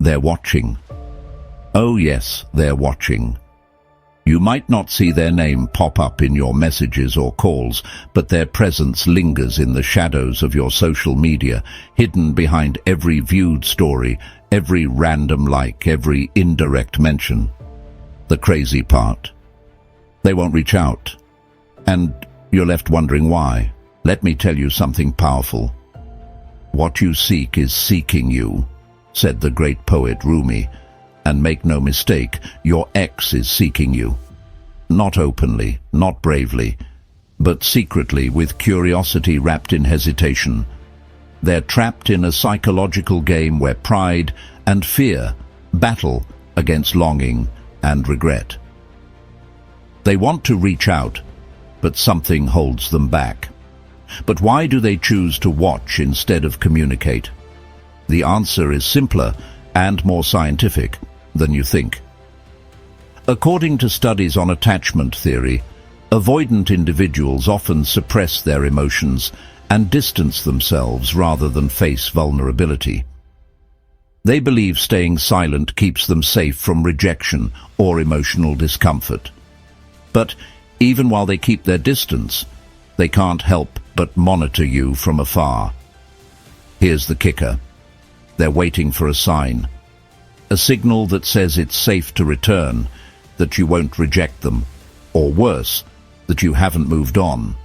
They're watching. Oh yes, they're watching. You might not see their name pop up in your messages or calls, but their presence lingers in the shadows of your social media, hidden behind every viewed story, every random like, every indirect mention. The crazy part: they won't reach out, and you're left wondering why. Let me tell you something powerful. What you seek is seeking you, said the great poet Rumi. And make no mistake, your ex is seeking you. Not openly, not bravely, but secretly, with curiosity wrapped in hesitation. They're trapped in a psychological game where pride and fear battle against longing and regret. They want to reach out, but something holds them back. But why do they choose to watch instead of communicate? The answer is simpler and more scientific than you think. According to studies on attachment theory, avoidant individuals often suppress their emotions and distance themselves rather than face vulnerability. They believe staying silent keeps them safe from rejection or emotional discomfort. But even while they keep their distance, they can't help but monitor you from afar. Here's the kicker. They're waiting for a sign. A signal that says it's safe to return, that you won't reject them, or worse, that you haven't moved on.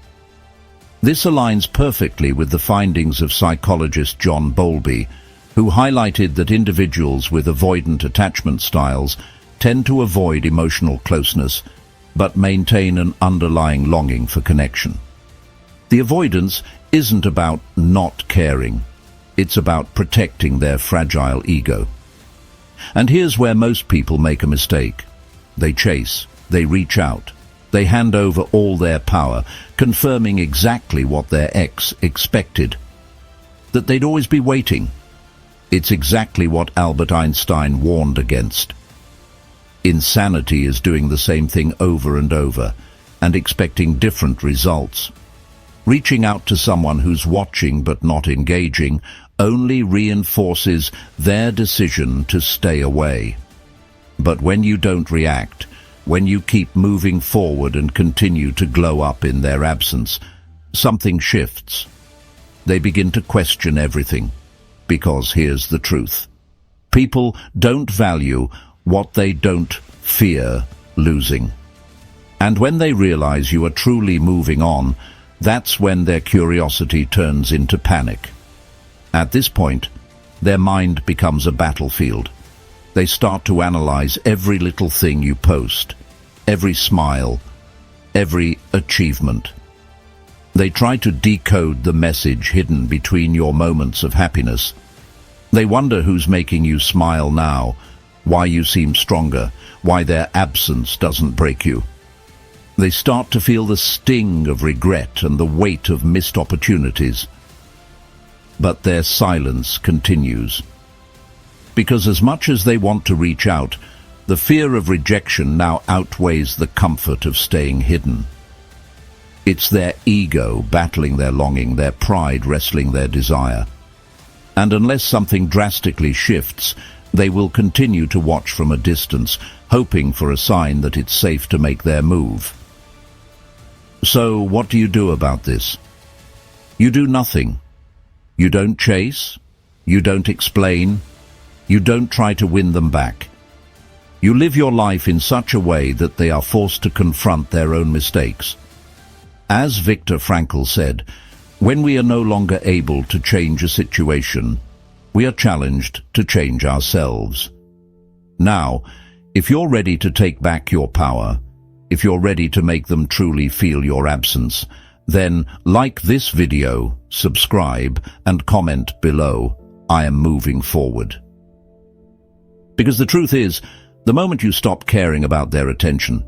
This aligns perfectly with the findings of psychologist John Bowlby, who highlighted that individuals with avoidant attachment styles tend to avoid emotional closeness, but maintain an underlying longing for connection. The avoidance isn't about not caring. It's about protecting their fragile ego. And here's where most people make a mistake. They chase, they reach out, they hand over all their power, confirming exactly what their ex expected, that they'd always be waiting. It's exactly what Albert Einstein warned against. Insanity is doing the same thing over and over and expecting different results. Reaching out to someone who's watching but not engaging only reinforces their decision to stay away. But when you don't react, when you keep moving forward and continue to glow up in their absence, something shifts. They begin to question everything. Because here's the truth. People don't value what they don't fear losing. And when they realize you are truly moving on, that's when their curiosity turns into panic. At this point, their mind becomes a battlefield. They start to analyze every little thing you post, every smile, every achievement. They try to decode the message hidden between your moments of happiness. They wonder who's making you smile now, why you seem stronger, why their absence doesn't break you. They start to feel the sting of regret and the weight of missed opportunities. But their silence continues. Because as much as they want to reach out, the fear of rejection now outweighs the comfort of staying hidden. It's their ego battling their longing, their pride wrestling their desire. And unless something drastically shifts, they will continue to watch from a distance, hoping for a sign that it's safe to make their move. So what do you do about this? You do nothing. You don't chase. You don't explain. You don't try to win them back. You live your life in such a way that they are forced to confront their own mistakes. As Viktor Frankl said, when we are no longer able to change a situation, we are challenged to change ourselves. Now, if you're ready to take back your power, if you're ready to make them truly feel your absence, then like this video, subscribe, and comment below, "I am moving forward." Because the truth is, the moment you stop caring about their attention,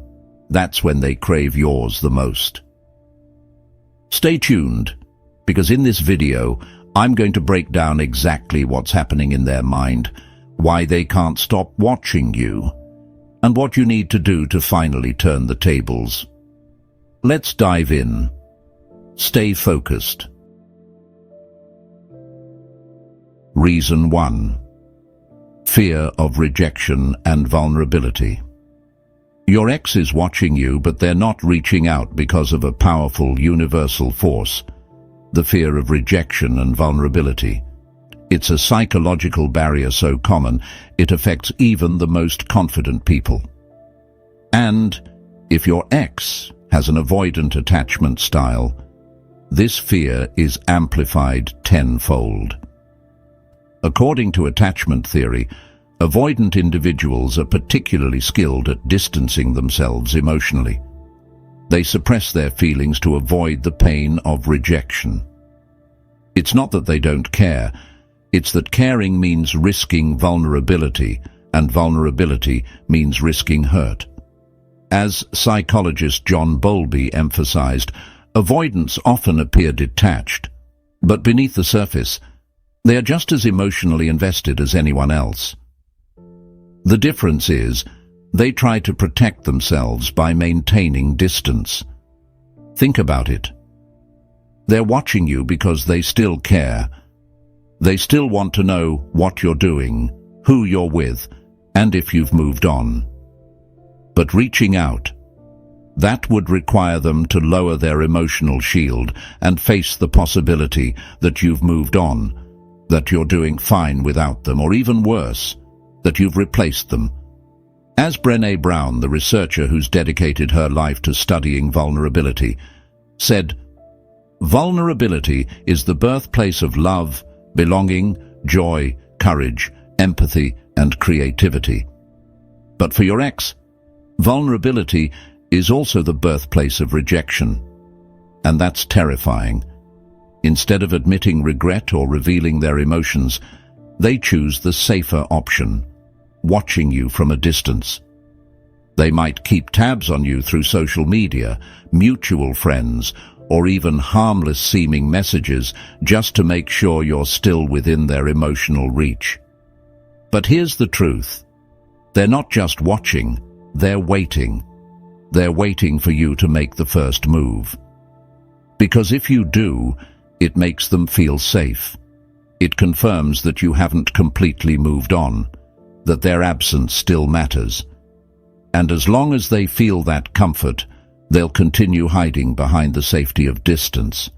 that's when they crave yours the most. Stay tuned, because in this video, I'm going to break down exactly what's happening in their mind, why they can't stop watching you, and what you need to do to finally turn the tables. Let's dive in. Stay focused. Reason 1. Fear of rejection and vulnerability. Your ex is watching you, but they're not reaching out because of a powerful universal force: the fear of rejection and vulnerability. It's a psychological barrier so common, it affects even the most confident people. And if your ex has an avoidant attachment style, this fear is amplified tenfold. According to attachment theory, avoidant individuals are particularly skilled at distancing themselves emotionally. They suppress their feelings to avoid the pain of rejection. It's not that they don't care, it's that caring means risking vulnerability, and vulnerability means risking hurt. As psychologist John Bowlby emphasized, avoidants often appear detached, but beneath the surface, they are just as emotionally invested as anyone else. The difference is, they try to protect themselves by maintaining distance. Think about it. They're watching you because they still care. They still want to know what you're doing, who you're with, and if you've moved on. But reaching out, that would require them to lower their emotional shield and face the possibility that you've moved on, that you're doing fine without them, or even worse, that you've replaced them. As Brené Brown, the researcher who's dedicated her life to studying vulnerability, said, "Vulnerability is the birthplace of love, belonging, joy, courage, empathy, and creativity. But for your ex, vulnerability is also the birthplace of rejection. And that's terrifying. Instead of admitting regret or revealing their emotions, they choose the safer option, watching you from a distance. They might keep tabs on you through social media, mutual friends, or even harmless-seeming messages just to make sure you're still within their emotional reach. But here's the truth. They're not just watching, they're waiting. They're waiting for you to make the first move. Because if you do, it makes them feel safe. It confirms that you haven't completely moved on, that their absence still matters. And as long as they feel that comfort, they'll continue hiding behind the safety of distance.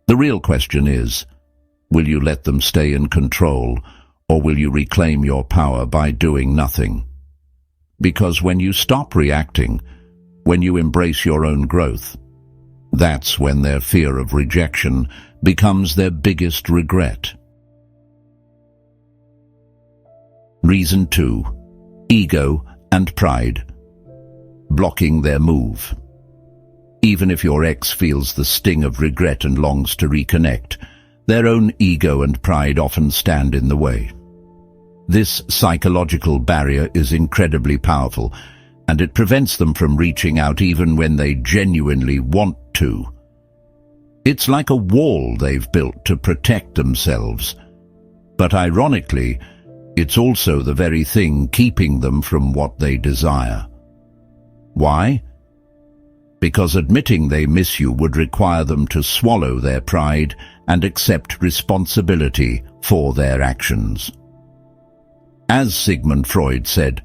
The real question is, will you let them stay in control, or will you reclaim your power by doing nothing? Because when you stop reacting, when you embrace your own growth, that's when their fear of rejection becomes their biggest regret. Reason 2. Ego and pride. Blocking their move. Even if your ex feels the sting of regret and longs to reconnect, their own ego and pride often stand in the way. This psychological barrier is incredibly powerful, and it prevents them from reaching out even when they genuinely want to. It's like a wall they've built to protect themselves. But ironically, it's also the very thing keeping them from what they desire. Why? Because admitting they miss you would require them to swallow their pride and accept responsibility for their actions. As Sigmund Freud said,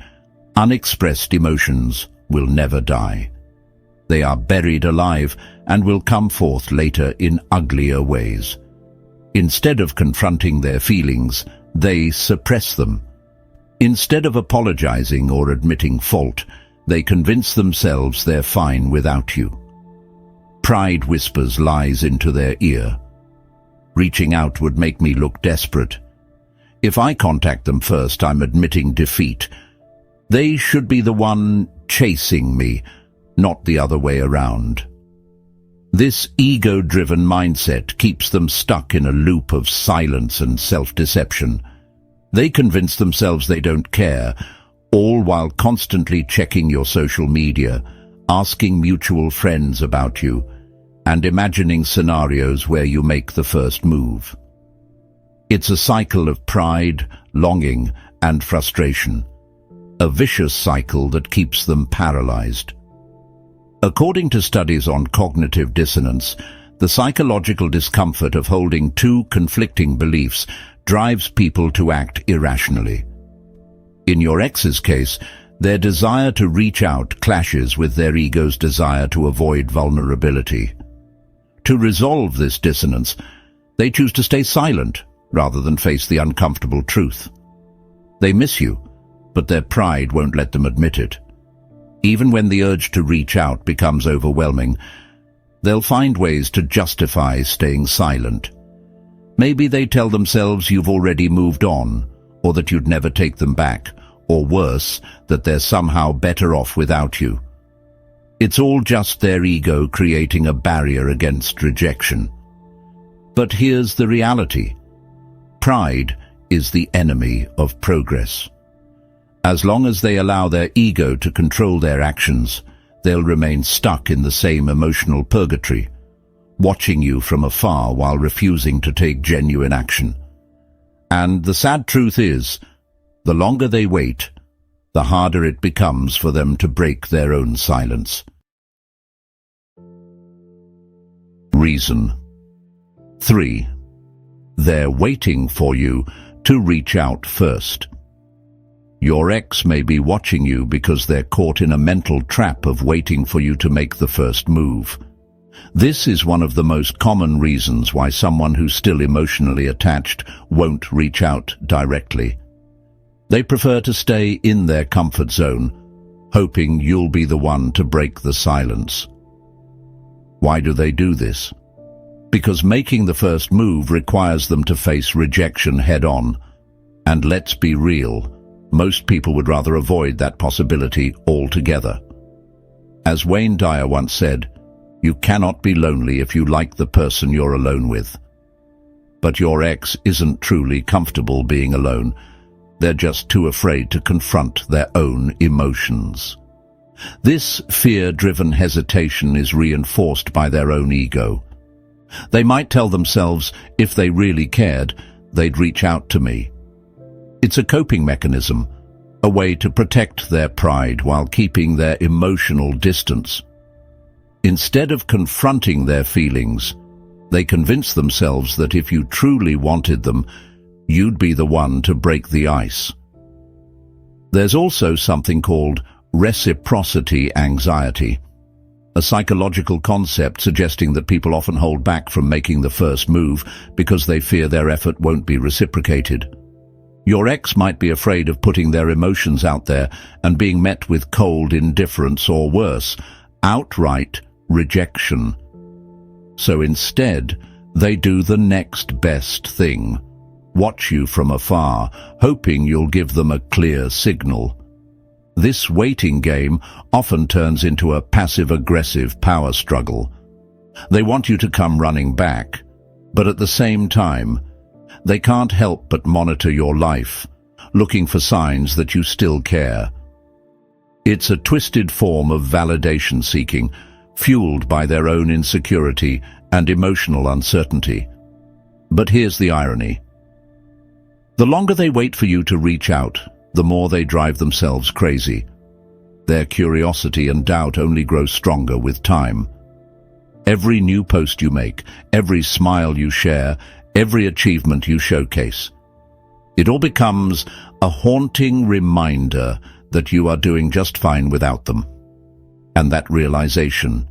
unexpressed emotions will never die. They are buried alive and will come forth later in uglier ways. Instead of confronting their feelings, they suppress them. Instead of apologizing or admitting fault, they convince themselves they're fine without you. Pride whispers lies into their ear. Reaching out would make me look desperate. If I contact them first, I'm admitting defeat. They should be the one chasing me, not the other way around. This ego-driven mindset keeps them stuck in a loop of silence and self-deception. They convince themselves they don't care, all while constantly checking your social media, asking mutual friends about you, and imagining scenarios where you make the first move. It's a cycle of pride, longing, and frustration. A vicious cycle that keeps them paralyzed. According to studies on cognitive dissonance, the psychological discomfort of holding two conflicting beliefs drives people to act irrationally. In your ex's case, their desire to reach out clashes with their ego's desire to avoid vulnerability. To resolve this dissonance, they choose to stay silent rather than face the uncomfortable truth. They miss you, but their pride won't let them admit it. Even when the urge to reach out becomes overwhelming, they'll find ways to justify staying silent. Maybe they tell themselves you've already moved on, or that you'd never take them back, or worse, that they're somehow better off without you. It's all just their ego creating a barrier against rejection. But here's the reality. Pride is the enemy of progress. As long as they allow their ego to control their actions, they'll remain stuck in the same emotional purgatory, watching you from afar while refusing to take genuine action. And the sad truth is, the longer they wait, the harder it becomes for them to break their own silence. Reason 3. They're waiting for you to reach out first. Your ex may be watching you because they're caught in a mental trap of waiting for you to make the first move. This is one of the most common reasons why someone who's still emotionally attached won't reach out directly. They prefer to stay in their comfort zone, hoping you'll be the one to break the silence. Why do they do this? Because making the first move requires them to face rejection head-on. And let's be real, most people would rather avoid that possibility altogether. As Wayne Dyer once said, you cannot be lonely if you like the person you're alone with. But your ex isn't truly comfortable being alone. They're just too afraid to confront their own emotions. This fear-driven hesitation is reinforced by their own ego. They might tell themselves, if they really cared, they'd reach out to me. It's a coping mechanism, a way to protect their pride while keeping their emotional distance. Instead of confronting their feelings, they convince themselves that if you truly wanted them, you'd be the one to break the ice. There's also something called reciprocity anxiety, a psychological concept suggesting that people often hold back from making the first move because they fear their effort won't be reciprocated. Your ex might be afraid of putting their emotions out there and being met with cold indifference or worse, outright rejection. So instead, they do the next best thing. Watch you from afar, hoping you'll give them a clear signal. This waiting game often turns into a passive-aggressive power struggle. They want you to come running back, but at the same time, they can't help but monitor your life, looking for signs that you still care. It's a twisted form of validation seeking, fueled by their own insecurity and emotional uncertainty. But here's the irony. The longer they wait for you to reach out, the more they drive themselves crazy. Their curiosity and doubt only grow stronger with time. Every new post you make, every smile you share, every achievement you showcase, it all becomes a haunting reminder that you are doing just fine without them. And that realization,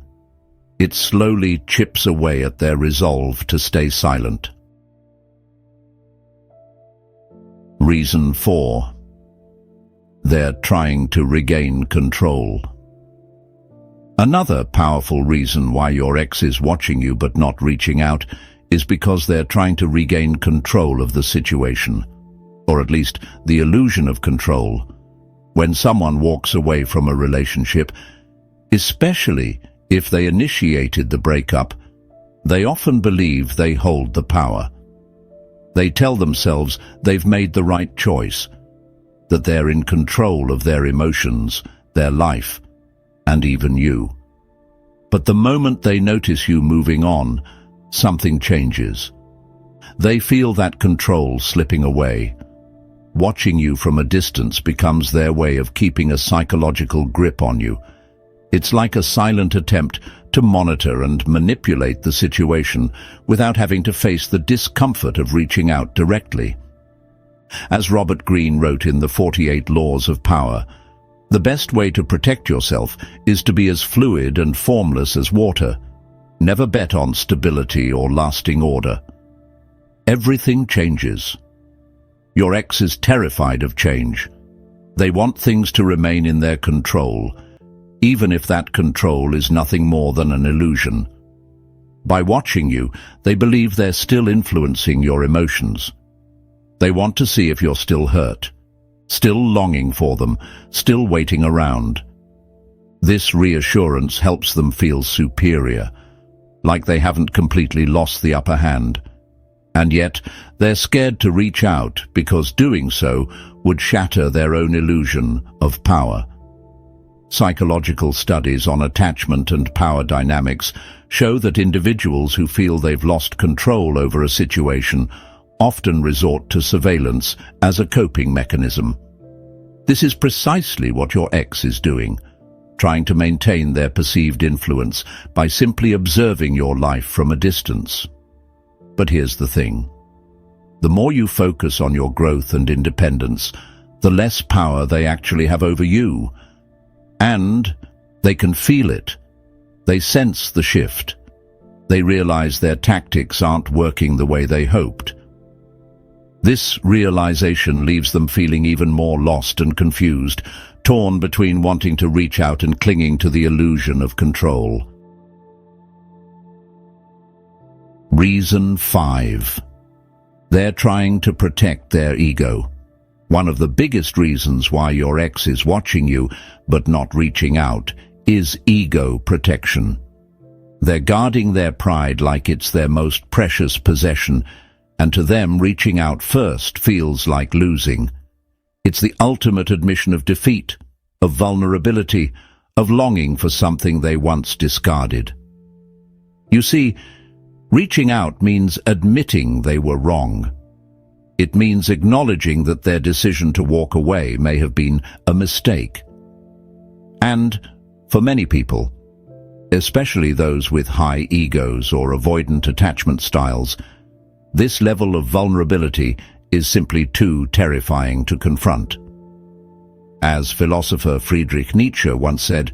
it slowly chips away at their resolve to stay silent. Reason 4. They're trying to regain control. Another powerful reason why your ex is watching you but not reaching out is because they're trying to regain control of the situation, or at least the illusion of control. When someone walks away from a relationship, especially if they initiated the breakup, they often believe they hold the power. They tell themselves they've made the right choice, that they're in control of their emotions, their life, and even you. But the moment they notice you moving on, something changes. They feel that control slipping away. Watching you from a distance becomes their way of keeping a psychological grip on you. It's like a silent attempt to monitor and manipulate the situation without having to face the discomfort of reaching out directly. As Robert Greene wrote in the 48 Laws of Power, the best way to protect yourself is to be as fluid and formless as water. Never bet on stability or lasting order. Everything changes. Your ex is terrified of change. They want things to remain in their control, even if that control is nothing more than an illusion. By watching you, they believe they're still influencing your emotions. They want to see if you're still hurt, still longing for them, still waiting around. This reassurance helps them feel superior, like they haven't completely lost the upper hand. And yet, they're scared to reach out because doing so would shatter their own illusion of power. Psychological studies on attachment and power dynamics show that individuals who feel they've lost control over a situation often resort to surveillance as a coping mechanism. This is precisely what your ex is doing, trying to maintain their perceived influence by simply observing your life from a distance. But here's the thing. The more you focus on your growth and independence, the less power they actually have over you. And they can feel it. They sense the shift. They realize their tactics aren't working the way they hoped. This realization leaves them feeling even more lost and confused, torn between wanting to reach out and clinging to the illusion of control. Reason 5. They're trying to protect their ego. One of the biggest reasons why your ex is watching you but not reaching out is ego protection. They're guarding their pride like it's their most precious possession, and to them reaching out first feels like losing. It's the ultimate admission of defeat, of vulnerability, of longing for something they once discarded. You see, reaching out means admitting they were wrong. It means acknowledging that their decision to walk away may have been a mistake. And for many people, especially those with high egos or avoidant attachment styles, this level of vulnerability is simply too terrifying to confront. As philosopher Friedrich Nietzsche once said,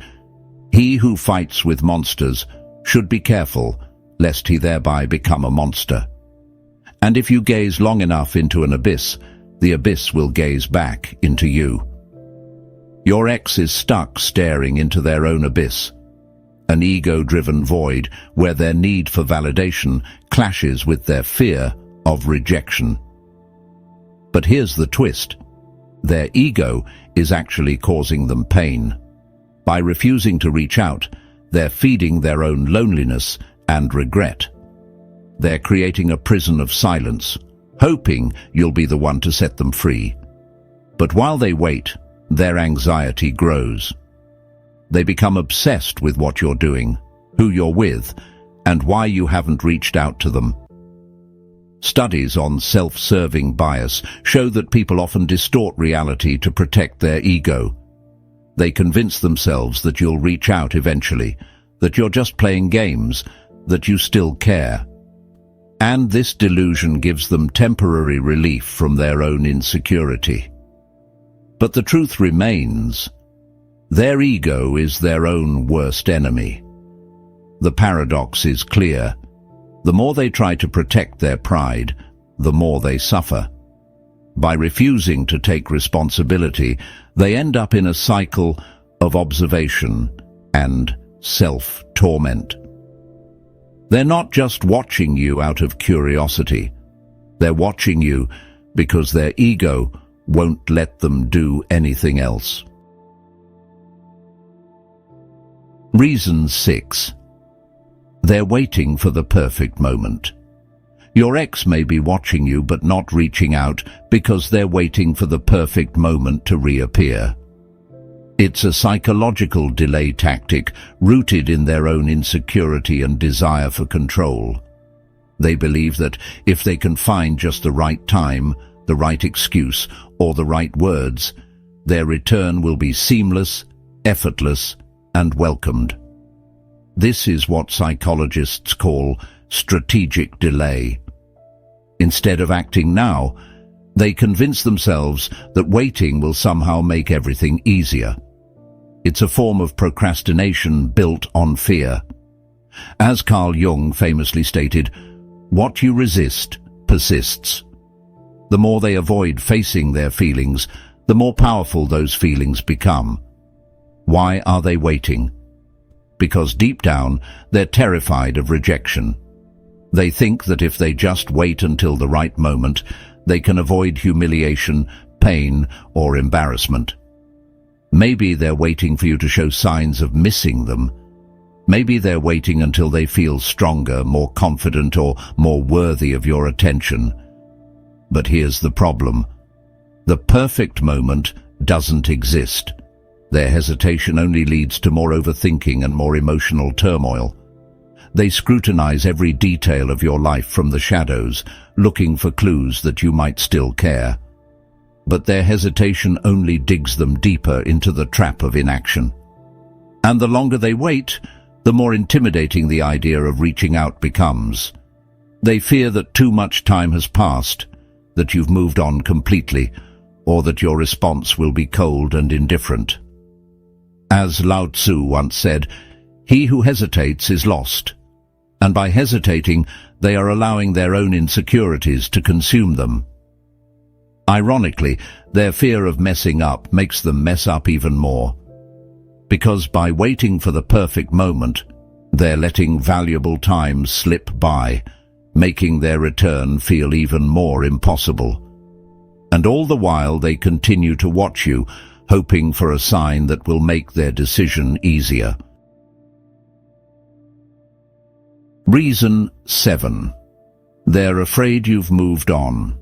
"He who fights with monsters should be careful lest he thereby become a monster." And if you gaze long enough into an abyss, the abyss will gaze back into you. Your ex is stuck staring into their own abyss, an ego-driven void where their need for validation clashes with their fear of rejection. But here's the twist. Their ego is actually causing them pain. By refusing to reach out, they're feeding their own loneliness and regret. They're creating a prison of silence, hoping you'll be the one to set them free. But while they wait, their anxiety grows. They become obsessed with what you're doing, who you're with, and why you haven't reached out to them. Studies on self-serving bias show that people often distort reality to protect their ego. They convince themselves that you'll reach out eventually, that you're just playing games, that you still care. And this delusion gives them temporary relief from their own insecurity. But the truth remains, their ego is their own worst enemy. The paradox is clear. The more they try to protect their pride, the more they suffer. By refusing to take responsibility, they end up in a cycle of observation and self-torment. They're not just watching you out of curiosity. They're watching you because their ego won't let them do anything else. Reason 6. They're waiting for the perfect moment. Your ex may be watching you but not reaching out because they're waiting for the perfect moment to reappear. It's a psychological delay tactic rooted in their own insecurity and desire for control. They believe that if they can find just the right time, the right excuse, or the right words, their return will be seamless, effortless, and welcomed. This is what psychologists call strategic delay. Instead of acting now, They convince themselves that waiting will somehow make everything easier. It's a form of procrastination built on fear. As Carl Jung famously stated, "What you resist persists." The more they avoid facing their feelings, the more powerful those feelings become. Why are they waiting? Because deep down, they're terrified of rejection. They think that if they just wait until the right moment, they can avoid humiliation, pain, or embarrassment. Maybe they're waiting for you to show signs of missing them. Maybe they're waiting until they feel stronger, more confident, or more worthy of your attention. But here's the problem. The perfect moment doesn't exist. Their hesitation only leads to more overthinking and more emotional turmoil. They scrutinize every detail of your life from the shadows, looking for clues that you might still care. But their hesitation only digs them deeper into the trap of inaction. And the longer they wait, the more intimidating the idea of reaching out becomes. They fear that too much time has passed, that you've moved on completely, or that your response will be cold and indifferent. As Lao Tzu once said, "He who hesitates is lost." And by hesitating, they are allowing their own insecurities to consume them. Ironically, their fear of messing up makes them mess up even more. Because by waiting for the perfect moment, they're letting valuable time slip by, making their return feel even more impossible. And all the while they continue to watch you, hoping for a sign that will make their decision easier. Reason 7. They're afraid you've moved on.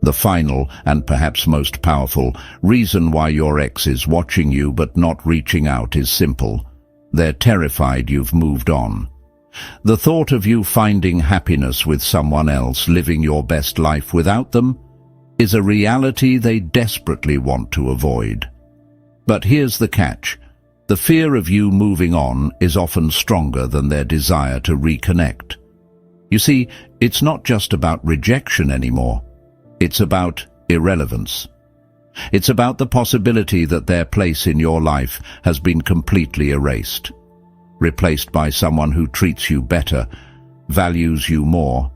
The final, and perhaps most powerful, reason why your ex is watching you but not reaching out is simple. They're terrified you've moved on. The thought of you finding happiness with someone else, living your best life without them, is a reality they desperately want to avoid. But here's the catch. The fear of you moving on is often stronger than their desire to reconnect. You see, it's not just about rejection anymore. It's about irrelevance. It's about the possibility that their place in your life has been completely erased, replaced by someone who treats you better, values you more,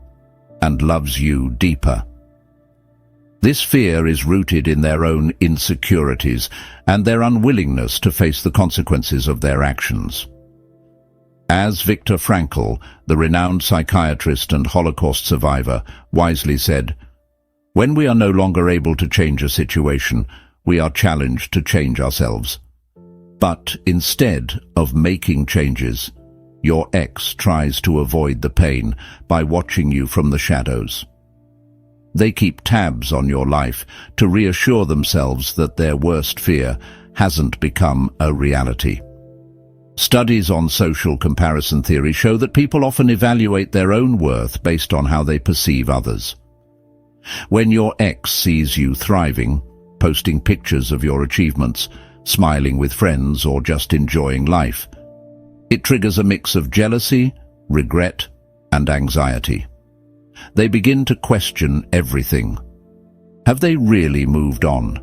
and loves you deeper. This fear is rooted in their own insecurities and their unwillingness to face the consequences of their actions. As Viktor Frankl, the renowned psychiatrist and Holocaust survivor, wisely said, "When we are no longer able to change a situation, we are challenged to change ourselves. But instead of making changes, your ex tries to avoid the pain by watching you from the shadows. They keep tabs on your life to reassure themselves that their worst fear hasn't become a reality." Studies on social comparison theory show that people often evaluate their own worth based on how they perceive others. When your ex sees you thriving, posting pictures of your achievements, smiling with friends, or just enjoying life, it triggers a mix of jealousy, regret, and anxiety. They begin to question everything. Have they really moved on?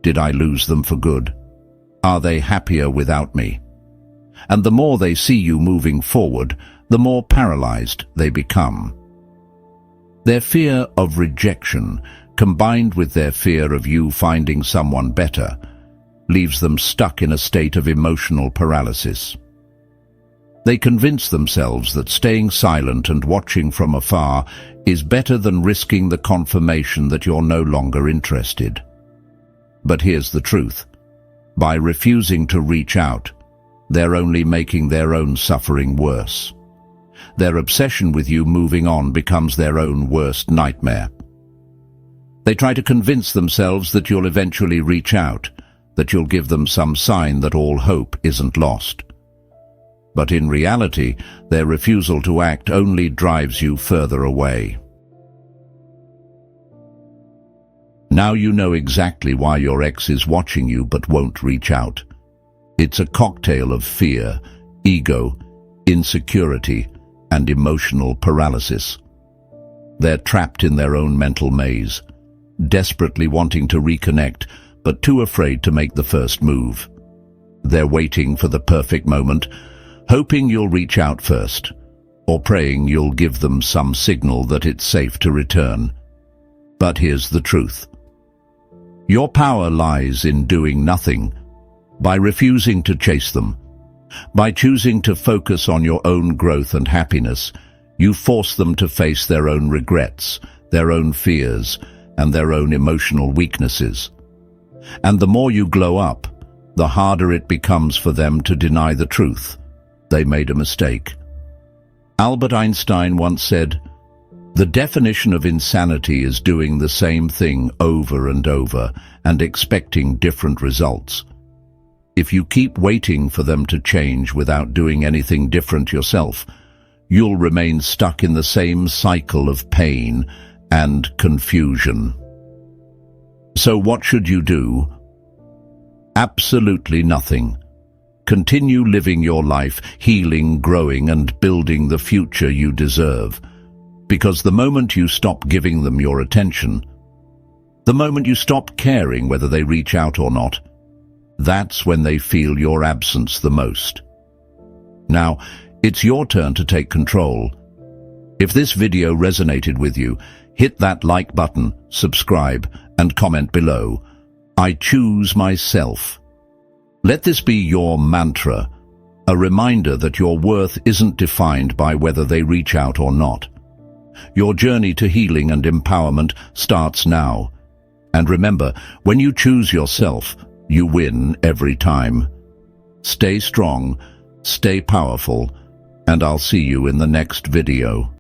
Did I lose them for good? Are they happier without me? And the more they see you moving forward, the more paralyzed they become. Their fear of rejection, combined with their fear of you finding someone better, leaves them stuck in a state of emotional paralysis. They convince themselves that staying silent and watching from afar is better than risking the confirmation that you're no longer interested. But here's the truth. By refusing to reach out, they're only making their own suffering worse. Their obsession with you moving on becomes their own worst nightmare. They try to convince themselves that you'll eventually reach out, that you'll give them some sign that all hope isn't lost. But in reality, their refusal to act only drives you further away. Now you know exactly why your ex is watching you but won't reach out. It's a cocktail of fear, ego, insecurity, and emotional paralysis. They're trapped in their own mental maze, desperately wanting to reconnect, but too afraid to make the first move. They're waiting for the perfect moment, hoping you'll reach out first, or praying you'll give them some signal that it's safe to return. But here's the truth. Your power lies in doing nothing, by refusing to chase them. By choosing to focus on your own growth and happiness, you force them to face their own regrets, their own fears, and their own emotional weaknesses. And the more you glow up, the harder it becomes for them to deny the truth. They made a mistake. Albert Einstein once said, "The definition of insanity is doing the same thing over and over and expecting different results." If you keep waiting for them to change without doing anything different yourself, you'll remain stuck in the same cycle of pain and confusion. So what should you do? Absolutely nothing. Continue living your life, healing, growing, and building the future you deserve. Because the moment you stop giving them your attention, the moment you stop caring whether they reach out or not, that's when they feel your absence the most. Now, it's your turn to take control. If this video resonated with you, hit that like button, subscribe, and comment below. I choose myself. Let this be your mantra, a reminder that your worth isn't defined by whether they reach out or not. Your journey to healing and empowerment starts now. And remember, when you choose yourself, you win every time. Stay strong, stay powerful, and I'll see you in the next video.